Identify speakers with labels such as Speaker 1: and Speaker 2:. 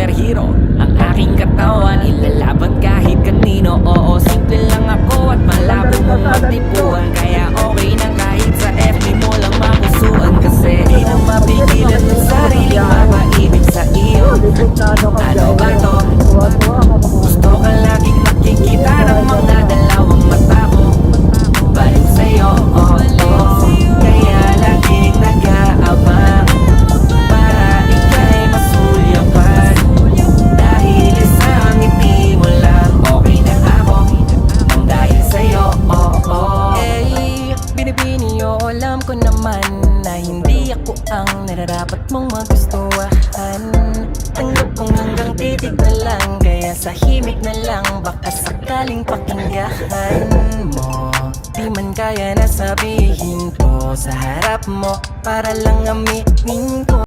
Speaker 1: superhero. Ang aking katawan, ilalaban kahit kanino. Oo, simple lang ako at malabo mong magtipuan. Kaya okay na kahit sa FB mo lang mapusuan. Kasi di mo mapigilan ng sariling mapaibig sa iyo. Ano ba to? Gusto ka laging makikita ng mga dalawang mata ko. Balik sa'yo, oh, oh. Kaya laging nag-aabang para ika'y masulyapan. Dahil isang ngiti mo lang, okay na ako nang dahil sa'yo, oh, oh. Eh, binibini, alam ko naman na hindi ako ang nararapat mong magustuhan. Tanggap kong hanggang titig na lang, kaya sa himig na lang, baka sakaling pakinggan mo. Di man kaya na sabihin ko sa harap mo, para lang aminin ko